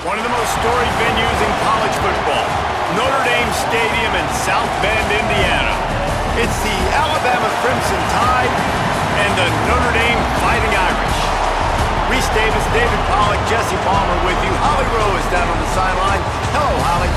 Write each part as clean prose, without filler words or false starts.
One of the most storied venues in college football, Notre Dame Stadium in South Bend, Indiana. It's the Alabama Crimson Tide and the Notre Dame Fighting Irish. Reese Davis, David Pollack, Jesse Palmer with you. Holly Rowe is down on the sideline. Hello, Holly.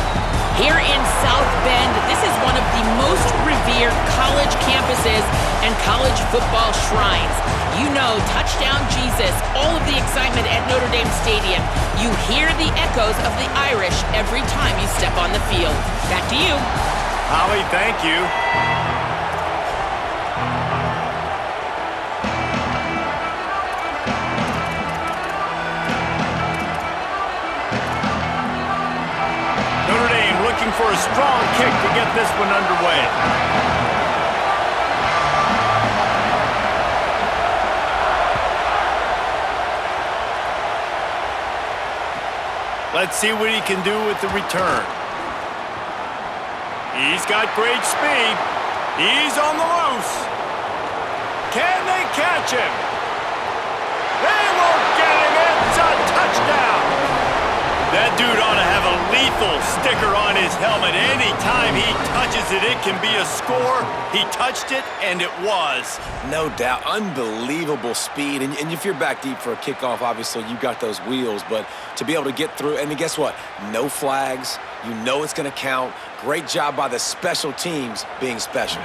Here in South Bend, this is one of the most revered college campuses and college football shrines. You know, touchdown Jesus, all of the excitement at Notre Dame Stadium. You hear the echoes of the Irish every time you step on the field. Back to you. Holly, thank you. Notre Dame looking for a strong kick to get this one underway. Let's see what he can do with the return. He's got great speed. He's on the loose. Can they catch him? They won't get him. It's a touchdown. That dude ought to have a lethal sticker on his helmet. Anytime he touches it, it can be a score. He touched it, and it was. No doubt. Unbelievable speed. And if you're back deep for a kickoff, obviously you got those wheels. But to be able to get through, and guess what? No flags. You know it's going to count. Great job by the special teams being special.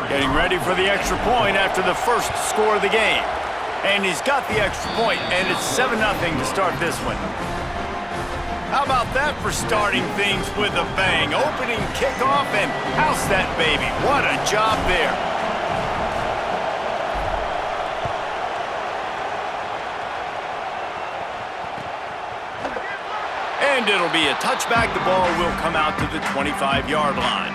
Getting ready for the extra point after the first score of the game. And he's got the extra point, and it's 7-0 to start this one. How about that for starting things with a bang? Opening kickoff and house that baby. What a job there. And it'll be a touchback. The ball will come out to the 25-yard line.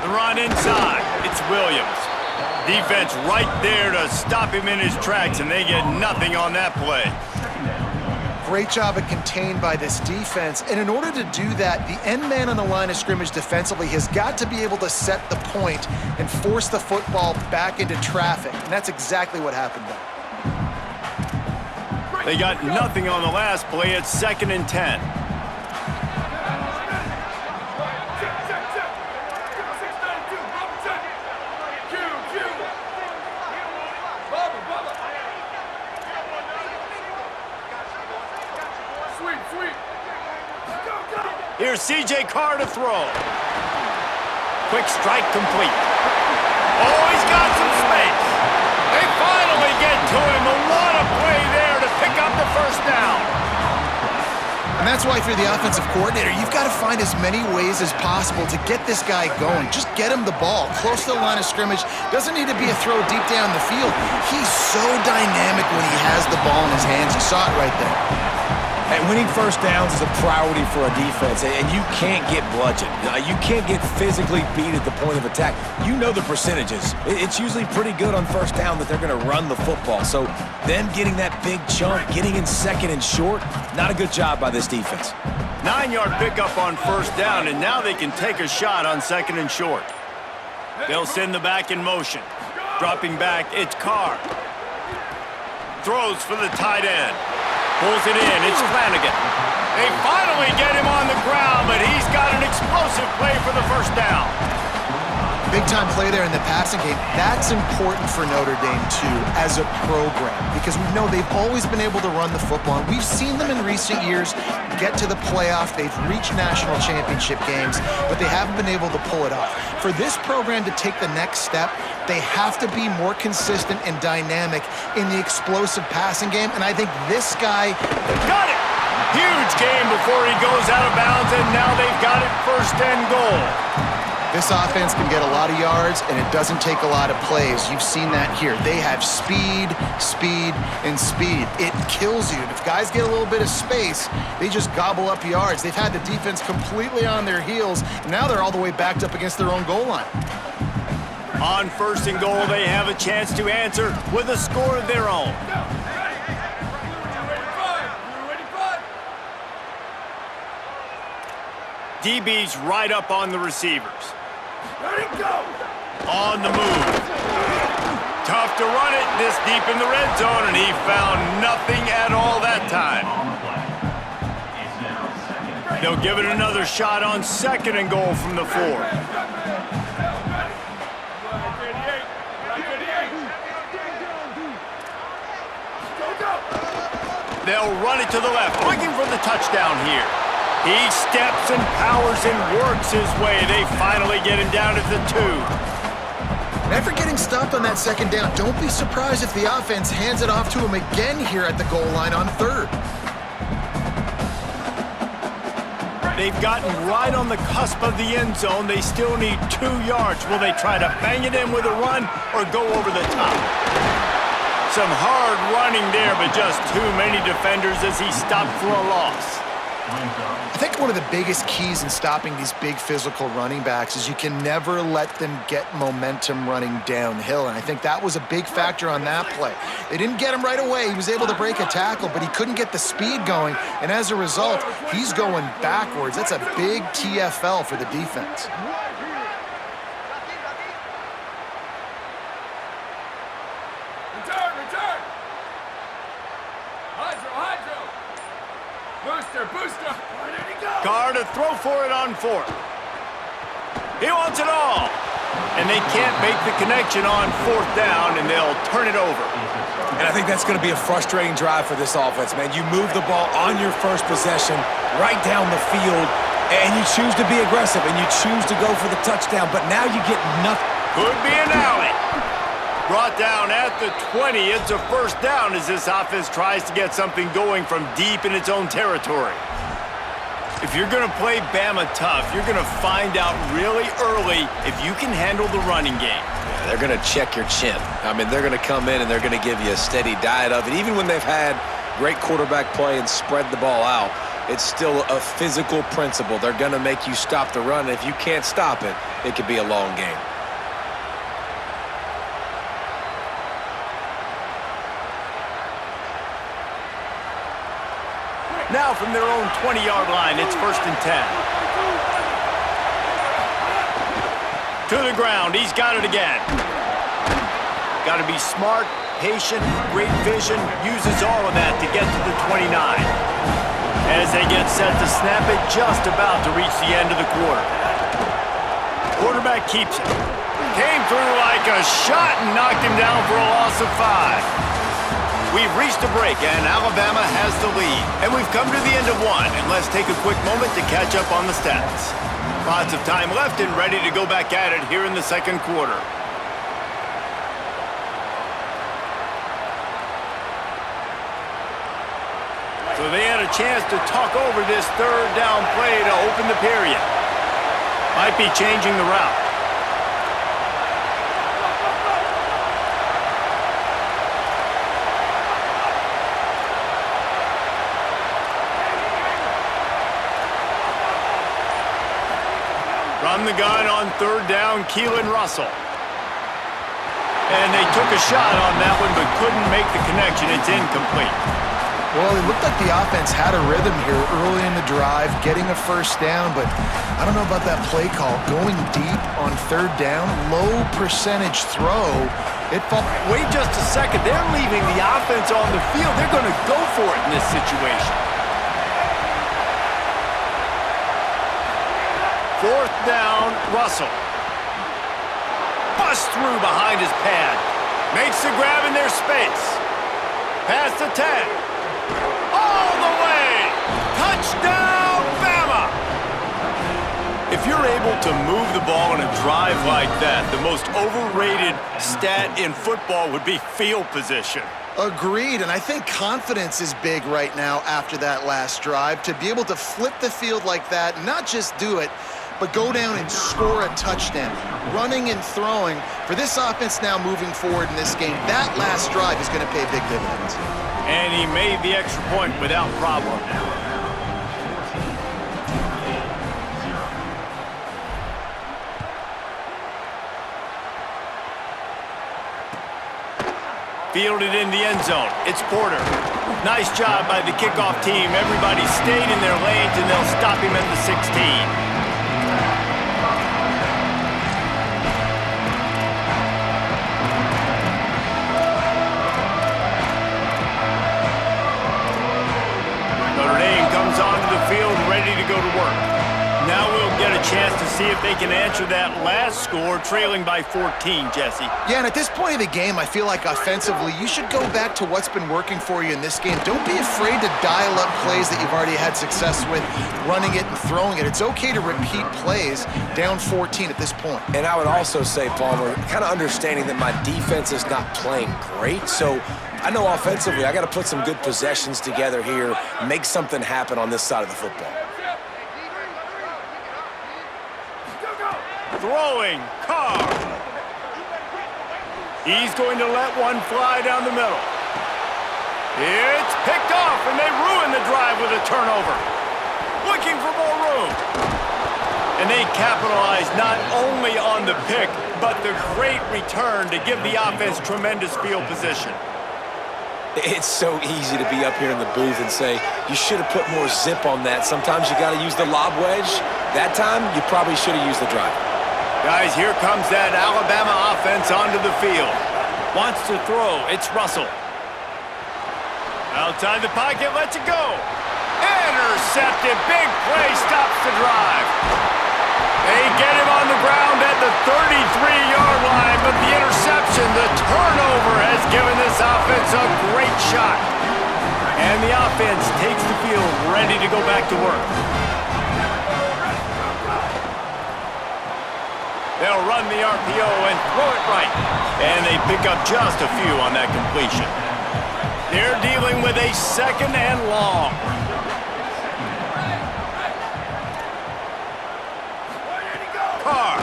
Run inside. It's Williams. Defense right there to stop him in his tracks, and they get nothing on that play. Great job of contained by this defense. And in order to do that, the end man on the line of scrimmage defensively has got to be able to set the point and force the football back into traffic. And that's exactly what happened there. They got nothing on the last play. It's 2nd and 10. Here's C.J. Carr to throw. Quick strike complete. Oh, he's got some space. They finally get to him. A lot of play there to pick up the first down. And that's why if you're the offensive coordinator, you've got to find as many ways as possible to get this guy going. Just get him the ball close to the line of scrimmage. Doesn't need to be a throw deep down the field. He's so dynamic when he has the ball in his hands. You saw it right there. And winning first downs is a priority for a defense, and you can't get bludgeoned. You can't get physically beat at the point of attack. You know the percentages. It's usually pretty good on first down that they're going to run the football. So them getting that big chunk, getting in 2nd and short, not a good job by this defense. 9-yard pickup on first down, and now they can take a shot on 2nd and short. They'll send the back in motion. Dropping back, it's Carr. Throws for the tight end. Pulls it in. It's Flanagan. They finally get him on the ground, but he's got an explosive play for the first down. Big-time play there in the passing game. That's important for Notre Dame, too, as a program, because we know they've always been able to run the football. And we've seen them in recent years get to the playoff. They've reached national championship games, but they haven't been able to pull it off. For this program to take the next step, they have to be more consistent and dynamic in the explosive passing game, and I think this guy... Got it! Huge game before he goes out of bounds, and now they've got it 1st and goal. This offense can get a lot of yards, and it doesn't take a lot of plays. You've seen that here. They have speed, speed, and speed. It kills you. If guys get a little bit of space, they just gobble up yards. They've had the defense completely on their heels, and now they're all the way backed up against their own goal line. On first and goal, they have a chance to answer with a score of their own. DB's right up on the receivers. Ready, go! On the move. Tough to run it this deep in the red zone, and he found nothing at all that time. They'll give it another shot on second and goal from the 4. They'll run it to the left, looking for the touchdown here. He steps and powers and works his way. They finally get him down at the 2. And after getting stopped on that second down, don't be surprised if the offense hands it off to him again here at the goal line on 3rd. They've gotten right on the cusp of the end zone. They still need 2 yards. Will they try to bang it in with a run or go over the top? Some hard running there, but just too many defenders as he stopped for a loss. I think one of the biggest keys in stopping these big physical running backs is you can never let them get momentum running downhill, and I think that was a big factor on that play. They didn't get him right away. He was able to break a tackle, but he couldn't get the speed going, and as a result, he's going backwards. That's a big TFL for the defense. Return! Hydro! Booster! Where did he go? Carr to throw for it on 4th. He wants it all. And they can't make the connection on 4th down, and they'll turn it over. And I think that's going to be a frustrating drive for this offense, man. You move the ball on your first possession right down the field, and you choose to be aggressive, and you choose to go for the touchdown, but now you get nothing. Could be an alley. Brought down at the 20. It's a first down as this offense tries to get something going from deep in its own territory. If you're going to play Bama tough, you're going to find out really early if you can handle the running game. Yeah, they're going to check your chin. I mean, they're going to come in and they're going to give you a steady diet of it. Even when they've had great quarterback play and spread the ball out, it's still a physical principle. They're going to make you stop the run. And if you can't stop it, it could be a long game. Now from their own 20-yard line, it's 1st and 10. To the ground, he's got it again. Got to be smart, patient, great vision, uses all of that to get to the 29. As they get set to snap it, just about to reach the end of the quarter. Quarterback keeps it. Came through like a shot and knocked him down for a loss of 5. We've reached a break, and Alabama has the lead. And we've come to the end of 1, and let's take a quick moment to catch up on the stats. Lots of time left and ready to go back at it here in the second quarter. So they had a chance to talk over this 3rd down play to open the period. Might be changing the route. From the gun on 3rd down, Keelan Russell. And they took a shot on that one, but couldn't make the connection. It's incomplete. Well, it looked like the offense had a rhythm here early in the drive, getting a first down, but I don't know about that play call. Going deep on 3rd down, low percentage throw. Wait just a second. They're leaving the offense on the field. They're going to go for it in this situation. 4th down, Russell. Busts through behind his pad. Makes the grab in their space. Past the 10. All the way! Touchdown, Bama! If you're able to move the ball in a drive like that, the most overrated stat in football would be field position. Agreed, and I think confidence is big right now after that last drive. To be able to flip the field like that, not just do it, but go down and score a touchdown. Running and throwing, for this offense now moving forward in this game, that last drive is going to pay big dividends. And he made the extra point without problem. Fielded in the end zone. It's Porter. Nice job by the kickoff team. Everybody stayed in their lanes, and they'll stop him at the 16. Onto the field, ready to go to work. Now we'll get a chance to see if they can answer that last score, trailing by 14, Jesse. Yeah, and at this point of the game, I feel like offensively, you should go back to what's been working for you in this game. Don't be afraid to dial up plays that you've already had success with, running it and throwing it. It's okay to repeat plays down 14 at this point. And I would also say, Palmer, kind of understanding that my defense is not playing great, so I know offensively I got to put some good possessions together here, make something happen on this side of the football. Throwing, Carr. He's going to let one fly down the middle. It's picked off, and they ruin the drive with a turnover. Looking for more room. And they capitalize not only on the pick, but the great return to give the offense tremendous field position. It's so easy to be up here in the booth and say, you should have put more zip on that. Sometimes you got to use the lob wedge. That time, you probably should have used the drive. Guys, here comes that Alabama offense onto the field. Wants to throw. It's Russell. Outside the pocket, lets it go. Intercepted. Big play stops the drive. They get him on the ground at the 33-yard line, but the interception, the turnover, has given this offense a great shot. And the offense takes the field, ready to go back to work. They'll run the RPO and throw it right. And they pick up just a few on that completion. They're dealing with a second and long. Carr.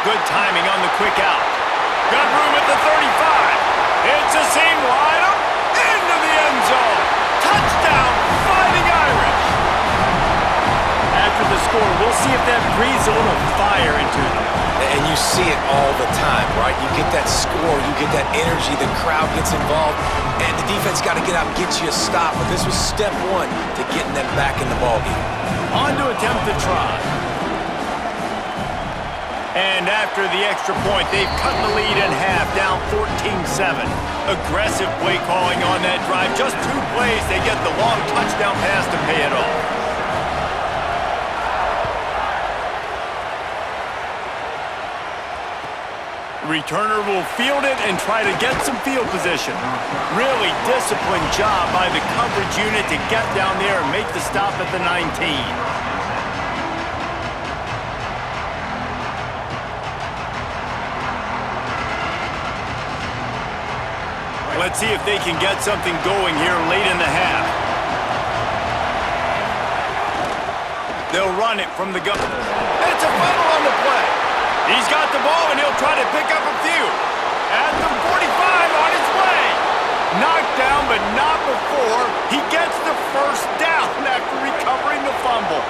Good timing on the quick out. Got room at the 35. It's a seam wide up into the end zone. Touchdown, Fighting Irish. After the score, we'll see if that breathes a little fire into them. And you see it all the time, right? You get that score, you get that energy, the crowd gets involved, and the defense got to get out and get you a stop. But this was step one to getting them back in the ballgame. On to attempt the try. And after the extra point, they've cut the lead in half, down 14-7. Aggressive play calling on that drive. Just 2 plays, they get the long touchdown pass to pay it off. Returner will field it and try to get some field position. Really disciplined job by the coverage unit to get down there and make the stop at the 19. Let's see if they can get something going here late in the half. They'll run it from the gun. It's a funnel on the play. He's got the ball, and he'll try to pick up a few. At the 45 on his way. Knocked down, but not before he gets the first down after recovering the fumble.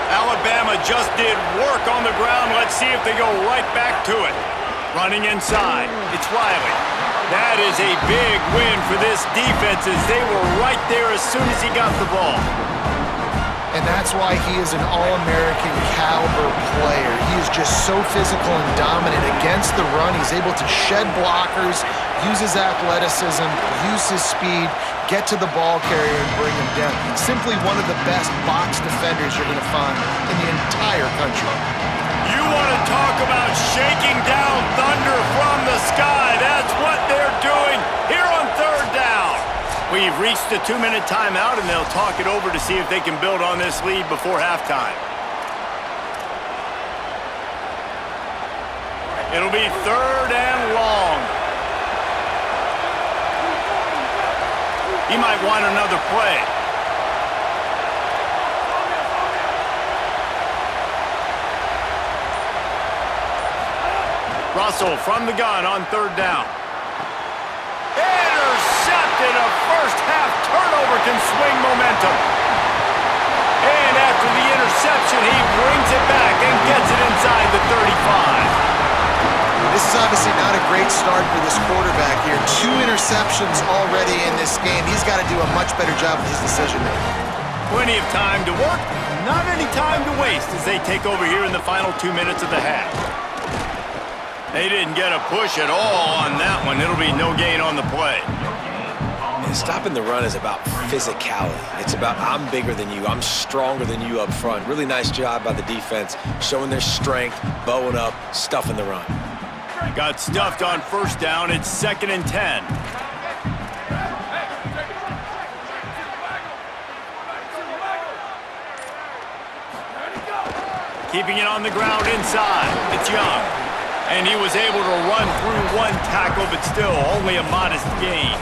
Alabama just did work on the ground. Let's see if they go right back to it. Running inside. It's Riley. That is a big win for this defense as they were right there as soon as he got the ball. And that's why he is an All-American caliber player. He is just so physical and dominant against the run. He's able to shed blockers, use his athleticism, use his speed, get to the ball carrier and bring him down. Simply one of the best box defenders you're going to find in the entire country. You want to talk about shaking down thunder from the sky. That's what they're doing here on third down. We've reached the 2-minute timeout, and they'll talk it over to see if they can build on this lead before halftime. It'll be third and long. He might want another play. Russell from the gun on third down. Intercepted. A first-half turnover can swing momentum. And after the interception, he brings it back and gets it inside the 35. This is obviously not a great start for this quarterback here. 2 interceptions already in this game. He's got to do a much better job with his decision-making. Plenty of time to work, not any time to waste as they take over here in the final 2 minutes of the half. They didn't get a push at all on that one. It'll be no gain on the play. And stopping the run is about physicality. It's about I'm bigger than you, I'm stronger than you up front. Really nice job by the defense, showing their strength, bowing up, stuffing the run. Got stuffed on first down. It's 2nd and 10. Keeping it on the ground inside. It's Young. And he was able to run through 1 tackle, but still only a modest gain.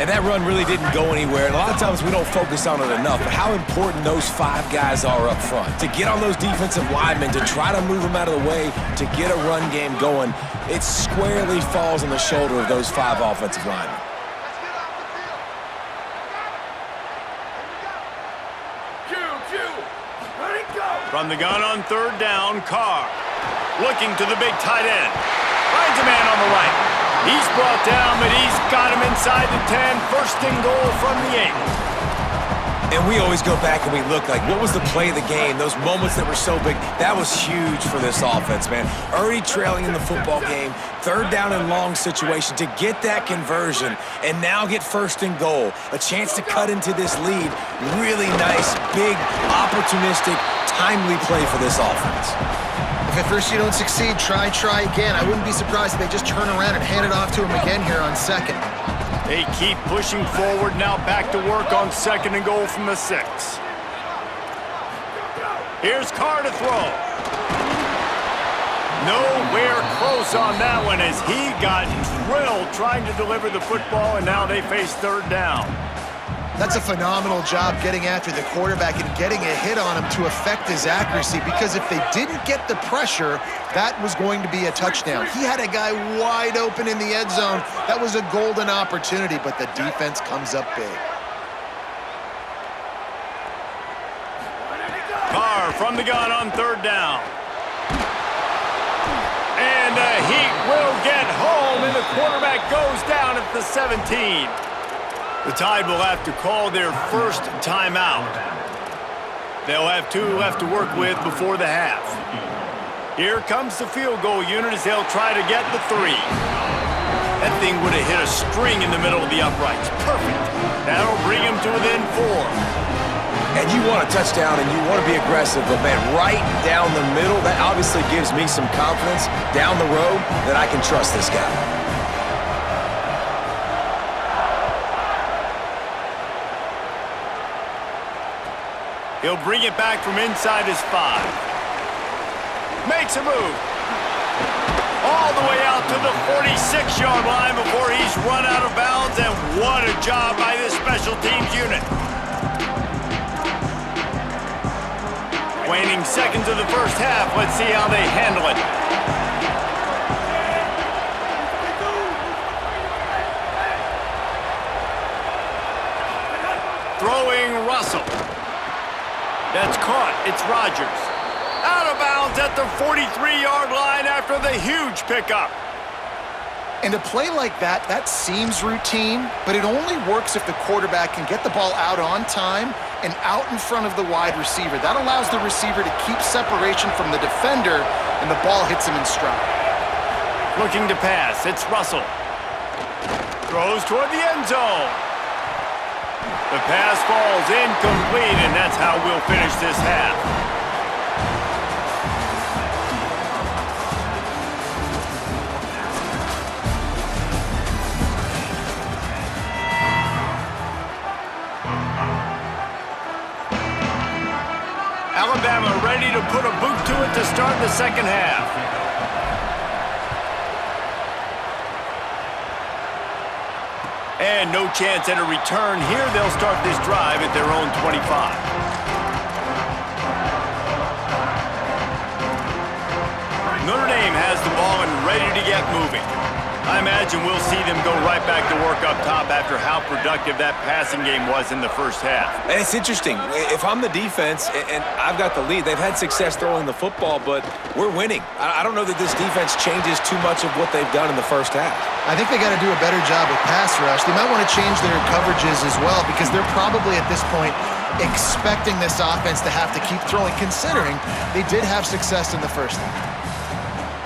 And that run really didn't go anywhere. And a lot of times we don't focus on it enough, but how important those 5 guys are up front. To get on those defensive linemen, to try to move them out of the way, to get a run game going, it squarely falls on the shoulder of those 5 offensive linemen. From the gun on 3rd down, Carr looking to the big tight end. Finds a man on the right. He's brought down, but he's got him inside the 10. 1st and goal from the 8. And we always go back and we look like, what was the play of the game? Those moments that were so big, that was huge for this offense, man. Already trailing in the football game, 3rd down and long situation to get that conversion and now get 1st and goal. A chance to cut into this lead. Really nice, big, opportunistic, timely play for this offense. If at first you don't succeed, try again. I wouldn't be surprised if they just turn around and hand it off to him again here on 2nd. They keep pushing forward, now back to work on 2nd and goal from the 6. Here's Carr to throw. Nowhere close on that one as he got drilled trying to deliver the football, and now they face 3rd down. That's a phenomenal job getting after the quarterback and getting a hit on him to affect his accuracy, because if they didn't get the pressure, that was going to be a touchdown. He had a guy wide open in the end zone. That was a golden opportunity, but the defense comes up big. Carr from the gun on 3rd down. And the Heat will get home, and the quarterback goes down at the 17. The Tide will have to call their 1st timeout. They'll have 2 left to work with before the half. Here comes the field goal unit as they'll try to get the 3. That thing would have hit a string in the middle of the uprights. Perfect. That'll bring him to within 4. And you want a touchdown and you want to be aggressive, but man, right down the middle, that obviously gives me some confidence down the road that I can trust this guy. He'll bring it back from inside his 5. Makes a move. All the way out to the 46-yard line before he's run out of bounds, and what a job by this special teams unit. Waning seconds of the 1st half. Let's see how they handle it. Throwing Russell. That's caught. It's Rodgers. Out of bounds at the 43-yard line after the huge pickup. And a play like that, that seems routine, but it only works if the quarterback can get the ball out on time and out in front of the wide receiver. That allows the receiver to keep separation from the defender, and the ball hits him in stride. Looking to pass. It's Russell. Throws toward the end zone. The pass falls incomplete, and that's how we'll finish this half. Alabama ready to put a boot to it to start the 2nd half. And no chance at a return here. They'll start this drive at their own 25. Notre Dame has the ball and ready to get moving. I imagine we'll see them go right back to work up top after how productive that passing game was in the first half. And it's interesting. If I'm the defense and I've got the lead, they've had success throwing the football, but we're winning. I don't know that this defense changes too much of what they've done in the first half. I think they got to do a better job with pass rush. They might want to change their coverages as well because they're probably at this point expecting this offense to have to keep throwing, considering they did have success in the first half.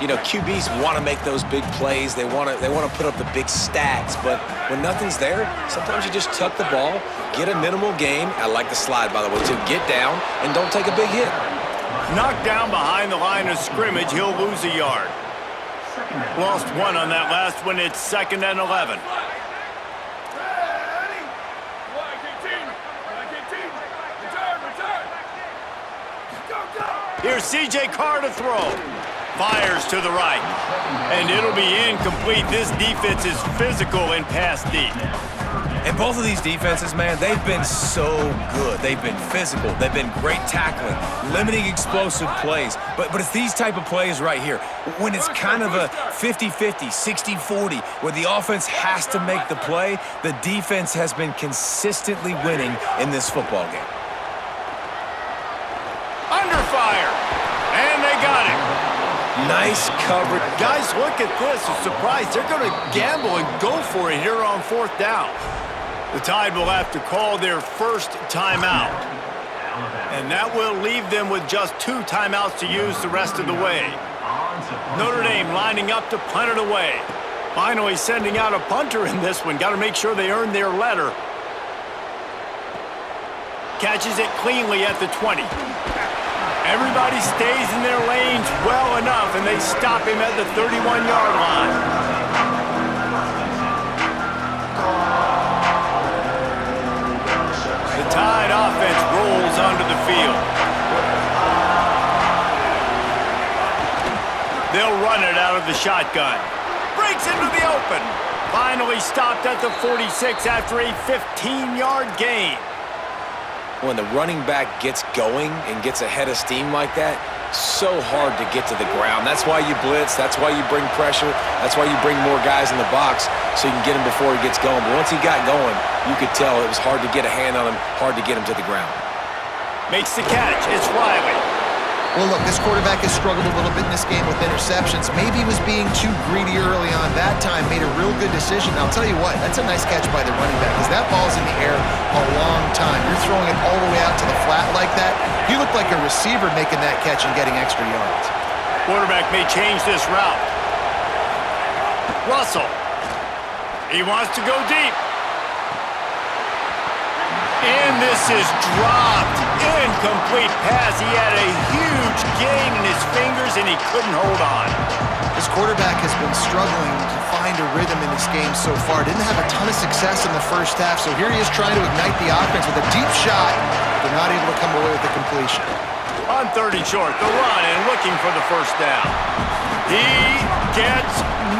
You know, QBs want to make those big plays. They want to put up the big stats. But when nothing's there, sometimes you just tuck the ball, get a minimal gain. I like the slide, by the way, too. Get down and don't take a big hit. Knocked down behind the line of scrimmage, he'll lose a yard. Lost one on that last one. It's 2nd and 11. Ready? Black 18. Black 18. Return, return. Go, go. Here's C.J. Carr to throw. Fires to the right. And it'll be incomplete. This defense is physical and pass deep. And both of these defenses, man, they've been so good. They've been physical. They've been great tackling, limiting explosive plays. But it's these type of plays right here. When it's kind of a 50-50, 60-40, where the offense has to make the play, the defense has been consistently winning in this football game. Under fire. And they got him. Nice coverage. Guys, look at this. A surprise. They're going to gamble and go for it here on 4th down. The Tide will have to call their first timeout. And that will leave them with just 2 timeouts to use the rest of the way. Notre Dame lining up to punt it away. Finally sending out a punter in this one. Got to make sure they earn their letter. Catches it cleanly at the 20. Everybody stays in their lanes well enough, and they stop him at the 31-yard line. The Tide offense rolls onto the field. They'll run it out of the shotgun. Breaks into the open. Finally stopped at the 46 after a 15-yard gain. When the running back gets going and gets ahead of steam like that, so hard to get to the ground. That's why you blitz. That's why you bring pressure. That's why you bring more guys in the box so you can get him before he gets going. But once he got going, you could tell it was hard to get a hand on him, hard to get him to the ground. Makes the catch. It's Riley. Well, look, this quarterback has struggled a little bit in this game with interceptions. Maybe he was being too greedy early on. That time made a real good decision. I'll tell you what, that's a nice catch by the running back because that ball's in the air a long time. You're throwing it all the way out to the flat like that. You look like a receiver making that catch and getting extra yards. Quarterback may change this route. Russell. He wants to go deep. And this is dropped. Incomplete pass. He had a huge gain in his fingers, and he couldn't hold on. This quarterback has been struggling to find a rhythm in this game so far. Didn't have a ton of success in the first half, so here he is trying to ignite the offense with a deep shot. They're not able to come away with the completion. On 3rd and short, the run and looking for the first down. He gets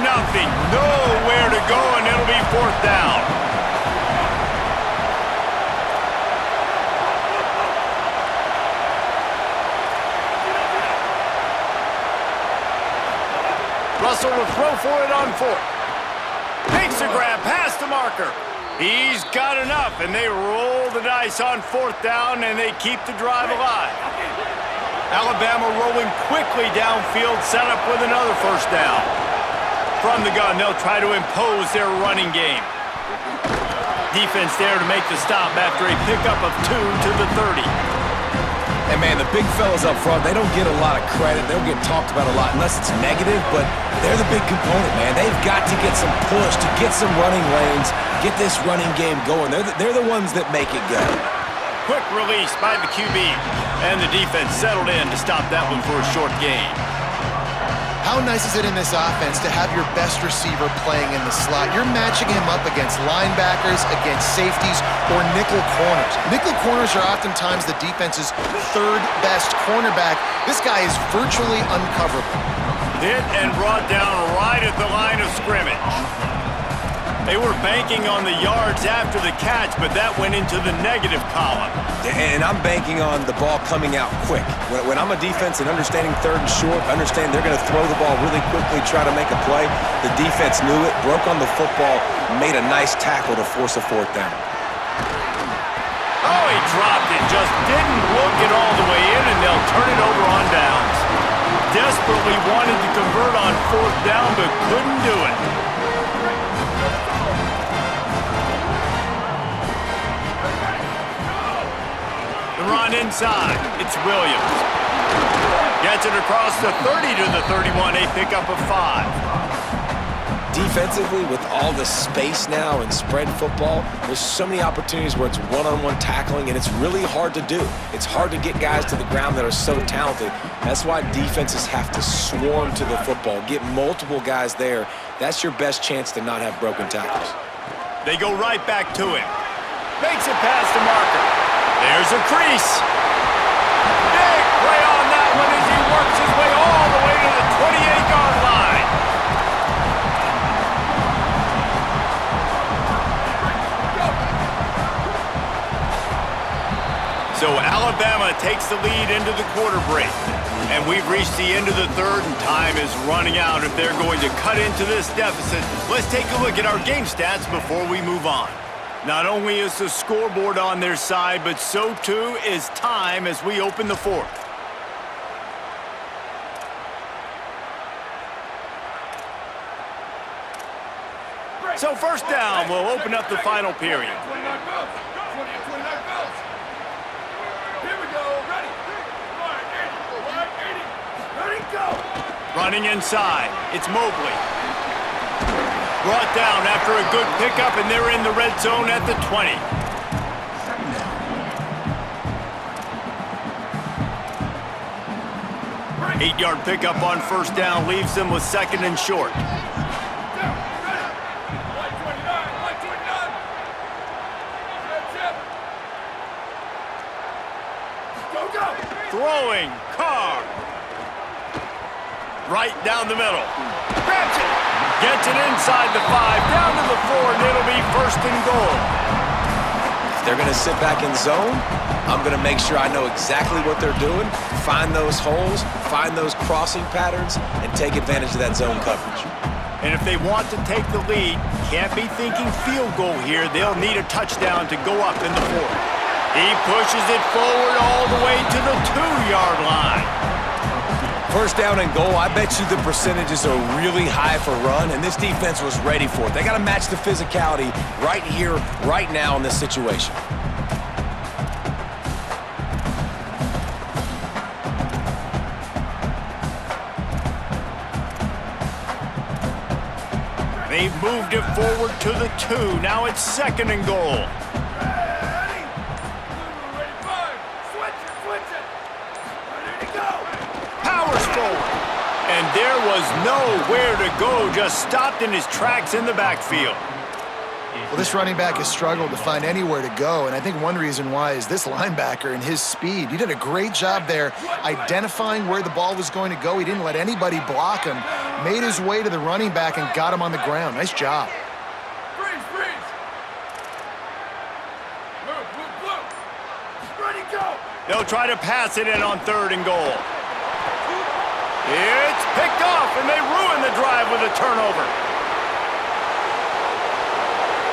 nothing. Nowhere to go, and it'll be 4th down. Russell will throw for it on 4th. Makes a grab past the marker. He's got enough, and they roll the dice on 4th down, and they keep the drive alive. Alabama rolling quickly downfield, set up with another first down. From the gun, they'll try to impose their running game. Defense there to make the stop after a pickup of 2 to the 30. And, man, the big fellas up front, they don't get a lot of credit. They don't get talked about a lot unless it's negative, but they're the big component, man. They've got to get some push, to get some running lanes, get this running game going. They're the ones that make it go. Quick release by the QB, and the defense settled in to stop that one for a short gain. How nice is it in this offense to have your best receiver playing in the slot? You're matching him up against linebackers, against safeties, or nickel corners. Nickel corners are oftentimes the defense's 3rd best cornerback. This guy is virtually uncoverable. Hit and brought down right at the line of scrimmage. They were banking on the yards after the catch, but that went into the negative column. And I'm banking on the ball coming out quick. When I'm a defense and understanding third and short, understand they're going to throw the ball really quickly, try to make a play. The defense knew it, broke on the football, made a nice tackle to force a fourth down. Oh, he dropped it, just didn't look it all the way in, and they'll turn it over on downs. Desperately wanted to convert on fourth down, but couldn't do it. The run inside. It's Williams. Gets it across the 30 to the 31, a pickup of 5. Defensively, with all the space now and spread football, there's so many opportunities where it's one-on-one tackling, and it's really hard to do. It's hard to get guys to the ground that are so talented. That's why defenses have to swarm to the football, get multiple guys there. That's your best chance to not have broken tackles. They go right back to him. Makes it past the marker. There's a crease. Big play on that one as he works his way all the way to the 28-yard line. So Alabama takes the lead into the quarter break. And we've reached the end of the third, and time is running out if they're going to cut into this deficit. Let's take a look at our game stats before we move on. Not only is the scoreboard on their side, but so too is time as we open the fourth. So first down will open up the final period. 29 bells. 29 bells. Here we go. Ready. Wide 80. Ready, go. Running inside, it's Mobley. Brought down after a good pickup, and they're in the red zone at the 20. Right. 8-yard pickup on first down leaves them with second and short. Throwing, Carr. Right down the middle. Grabs it. Gets it inside the 5, down to the 4, and it'll be first and goal. If they're going to sit back in zone, I'm going to make sure I know exactly what they're doing, find those holes, find those crossing patterns, and take advantage of that zone coverage. And if they want to take the lead, can't be thinking field goal here. They'll need a touchdown to go up in the fourth. He pushes it forward all the way to the 2-yard line. First down and goal, I bet you the percentages are really high for run, and this defense was ready for it. They got to match the physicality right here, right now in this situation. They've moved it forward to the 2. Now it's second and goal. And there was nowhere to go, just stopped in his tracks in the backfield. Well, this running back has struggled to find anywhere to go, and I think one reason why is this linebacker and his speed. He did a great job there identifying where the ball was going to go. He didn't let anybody block him, made his way to the running back and got him on the ground. Nice job. Freeze, freeze. Blue. Ready, go. They'll try to pass it in on third and goal. It's picked off, and they ruin the drive with a turnover.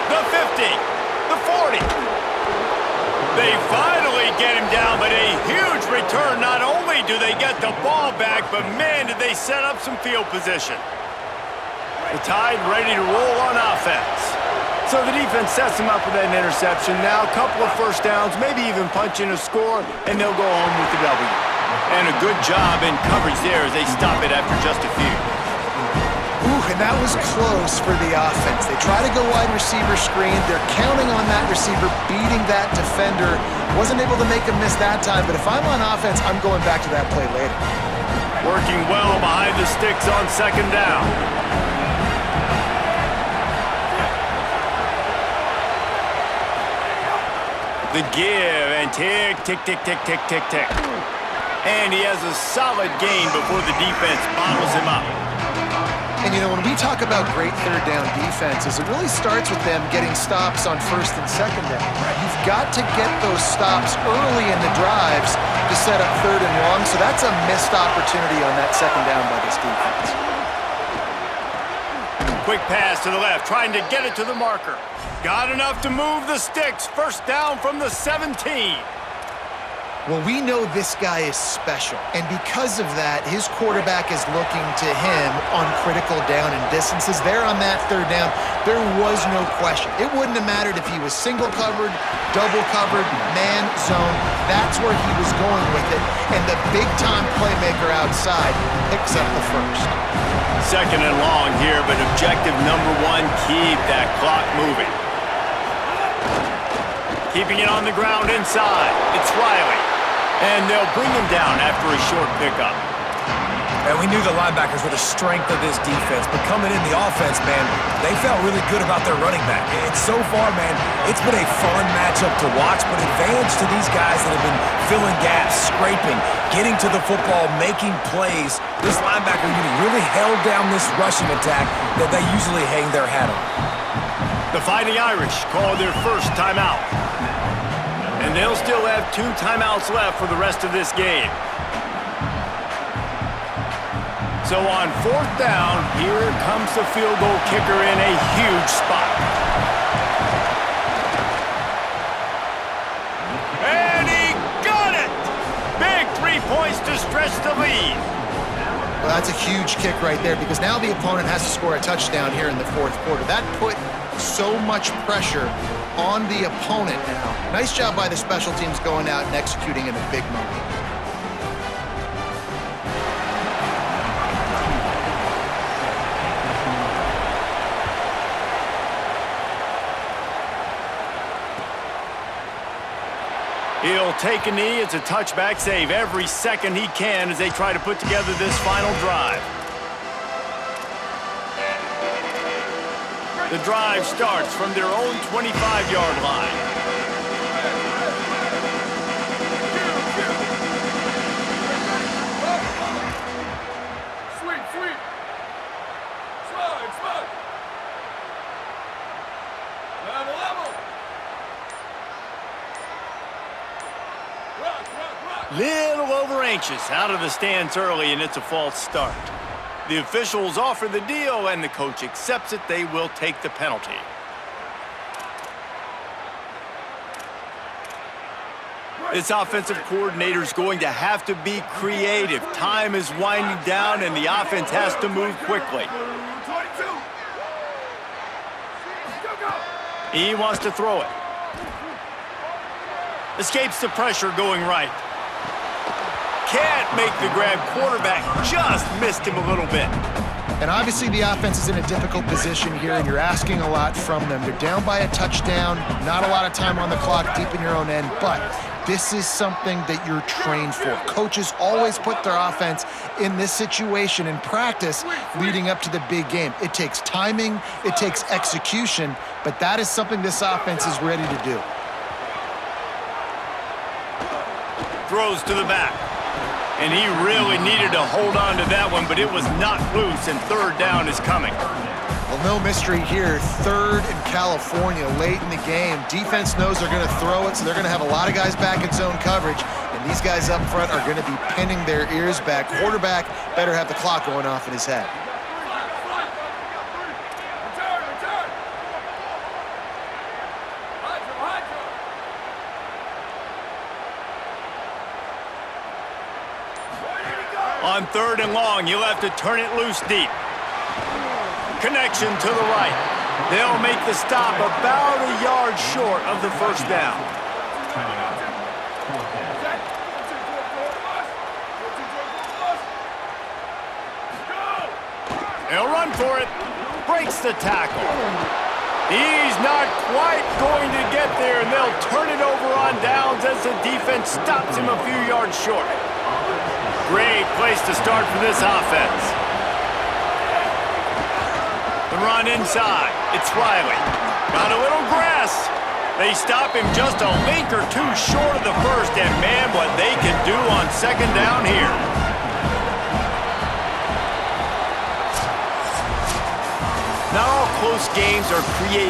The 50, the 40. They finally get him down, but a huge return. Not only do they get the ball back, but man, did they set up some field position. The Tide ready to roll on offense. So the defense sets them up with that interception. Now a couple of first downs, maybe even punch in a score, and they'll go home with the W. And a good job in coverage there as they stop it after just a few. Ooh, and that was close for the offense. They try to go wide receiver screen. They're counting on that receiver beating that defender. Wasn't able to make a miss that time, but if I'm on offense, I'm going back to that play later. Working well behind the sticks on second down. The give and tick, tick, tick, tick, tick, tick, tick. And he has a solid gain before the defense bottles him up. And, when we talk about great third down defenses, it really starts with them getting stops on first and second down. You've got to get those stops early in the drives to set up third and long, so that's a missed opportunity on that second down by this defense. Quick pass to the left, trying to get it to the marker. Got enough to move the sticks. First down from the 17. Well, we know this guy is special, and because of that, his quarterback is looking to him on critical down and distances. There on that third down, there was no question. It wouldn't have mattered if he was single covered, double covered, man, zone. That's where he was going with it, and the big-time playmaker outside picks up the first. Second and long here, but objective number one, keep that clock moving. Keeping it on the ground inside. It's Riley. And they'll bring him down after a short pickup. And we knew the linebackers were the strength of this defense, but coming in the offense, man, they felt really good about their running back. And so far, man, it's been a fun matchup to watch, but advantage to these guys that have been filling gaps, scraping, getting to the football, making plays. This linebacker unit really held down this rushing attack that they usually hang their hat on. The Fighting Irish call their first timeout. And they'll still have 2 timeouts left for the rest of this game. So on fourth down, here comes the field goal kicker in a huge spot. And he got it! Big 3 points to stretch the lead. Well, that's a huge kick right there because now the opponent has to score a touchdown here in the fourth quarter. That put so much pressure on the opponent now. Nice job by the special teams going out and executing in a big moment. He'll take a knee. It's a touchback save every second he can as they try to put together this final drive. The drive starts from their own 25-yard line. Sweep. Slide. Level. Rock. Little over anxious out of the stands early, and it's a false start. The officials offer the deal, and the coach accepts it. They will take the penalty. This offensive coordinator is going to have to be creative. Time is winding down, and the offense has to move quickly. 22. Go. He wants to throw it. Escapes the pressure going right. Can't make the grab. Quarterback just missed him a little bit. And obviously the offense is in a difficult position here, and you're asking a lot from them. They're down by a touchdown, not a lot of time on the clock, deep in your own end, but this is something that you're trained for. Coaches always put their offense in this situation in practice leading up to the big game. It takes timing, it takes execution, but that is something this offense is ready to do. Throws to the back. And he really needed to hold on to that one, but it was not loose, and third down is coming. Well, no mystery here. Third in California late in the game. Defense knows they're going to throw it, so they're going to have a lot of guys back in zone coverage, and these guys up front are going to be pinning their ears back. Quarterback better have the clock going off in his head. On third and long, you'll have to turn it loose deep. Connection to the right. They'll make the stop about a yard short of the first down. They'll run for it. Breaks the tackle. He's not quite going to get there, and they'll turn it over on downs as the defense stops him a few yards short. Great place to start for this offense. The run inside. It's Riley. Got a little grass. They stop him just a link or two short of the first, and man, what they can do on second down here. Not all close games are created